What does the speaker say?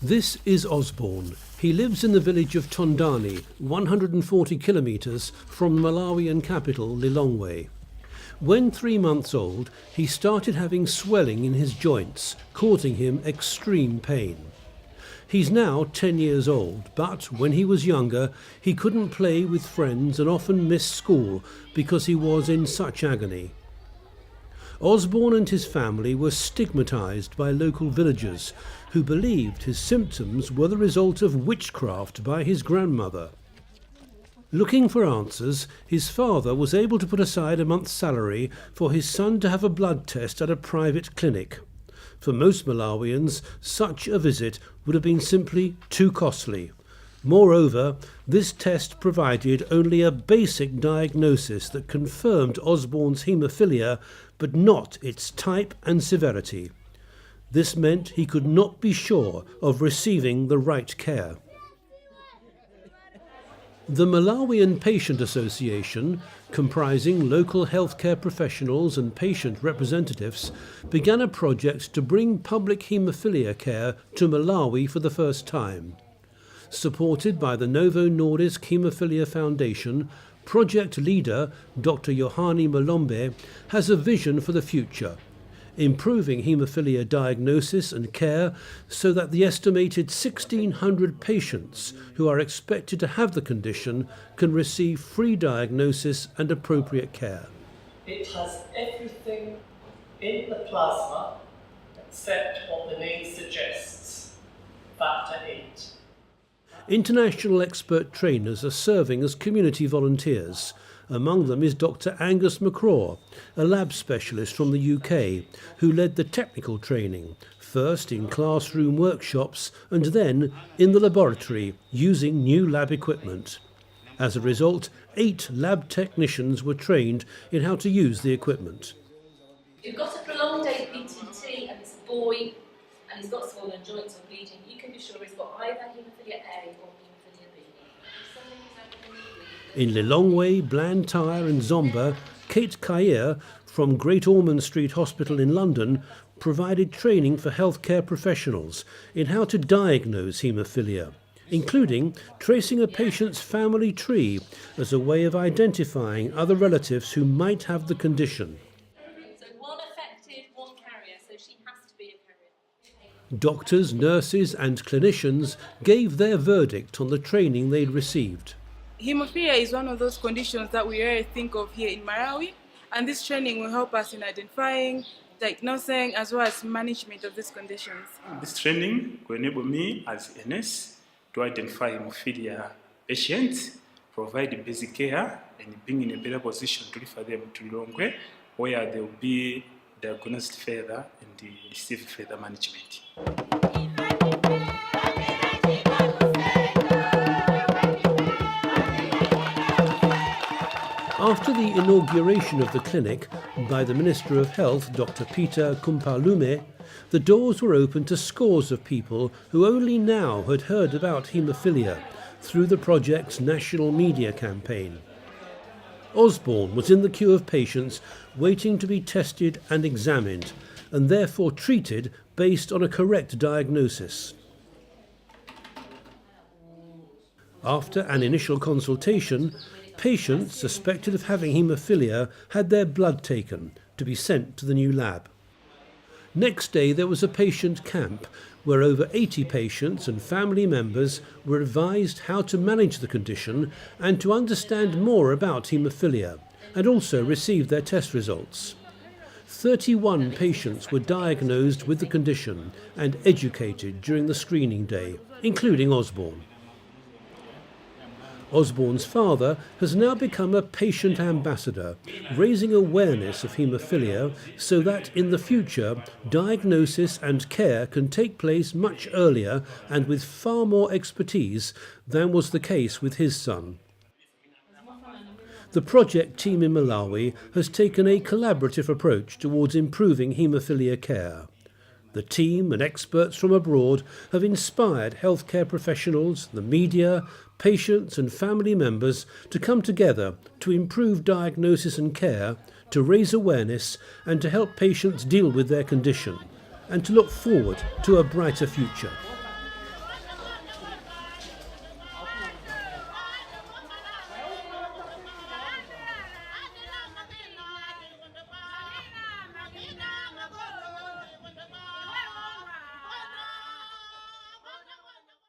This is Osbourne. He lives in the village of Tondani, 140 kilometres from the Malawian capital, Llilongwe. When 3 months old, he started having swelling in his joints, causing him extreme pain. He's now 10 years old, but when he was younger, he couldn't play with friends and often missed school because he was in such agony. Osbourne and his family were stigmatised by local villagers who believed his symptoms were the result of witchcraft by his grandmother. Looking for answers, his father was able to put aside a month's salary for his son to have a blood test at a private clinic. For most Malawians, such a visit would have been simply too costly. Moreover, this test provided only a basic diagnosis that confirmed Osbourne's haemophilia, but not its type and severity. This meant he could not be sure of receiving the right care. The Malawian Patient Association, comprising local healthcare professionals and patient representatives, began a project to bring public haemophilia care to Malawi for the first time. Supported by the Novo Nordisk Haemophilia Foundation, project leader Dr Yohannie Mlombe has a vision for the future, improving haemophilia diagnosis and care so that the estimated 1,600 patients who are expected to have the condition can receive free diagnosis and appropriate care. It has everything in the plasma except what the name suggests, factor VIII. International expert trainers are serving as community volunteers. Among them is Dr Angus McCraw, a lab specialist from the UK, who led the technical training, first in classroom workshops and then in the laboratory using new lab equipment. As a result, 8 lab technicians were trained in how to use the equipment. You've got a prolonged APTT and it's a boy and he's got swollen joints or bleeding, you can be sure he's got either haemophilia A or haemophilia B. In Llilongwe, Blantyre and Zomba, Kate Kair from Great Ormond Street Hospital in London provided training for healthcare professionals in how to diagnose haemophilia, including tracing a patient's family tree as a way of identifying other relatives who might have the condition. So one affected, one carrier, so she has to be a carrier. Doctors, nurses and clinicians gave their verdict on the training they'd received. Haemophilia is one of those conditions that we rarely think of here in Malawi, and this training will help us in identifying, diagnosing, as well as management of these conditions. This training will enable me as a nurse to identify haemophilia patients, provide basic care, and being in a better position to refer them to Llilongwe, where they will be diagnosed further and receive further management. After the inauguration of the clinic by the Minister of Health, Dr Peter Kumpalume, the doors were open to scores of people who only now had heard about haemophilia through the project's national media campaign. Osbourne was in the queue of patients waiting to be tested and examined, and therefore treated based on a correct diagnosis. After an initial consultation, patients suspected of having haemophilia had their blood taken to be sent to the new lab. Next day there was a patient camp where over 80 patients and family members were advised how to manage the condition and to understand more about haemophilia, and also received their test results. 31 patients were diagnosed with the condition and educated during the screening day, including Osbourne. Osbourne's father has now become a patient ambassador, raising awareness of haemophilia so that in the future diagnosis and care can take place much earlier and with far more expertise than was the case with his son. The project team in Malawi has taken a collaborative approach towards improving haemophilia care. The team and experts from abroad have inspired healthcare professionals, the media, patients and family members to come together to improve diagnosis and care, to raise awareness and to help patients deal with their condition, and to look forward to a brighter future.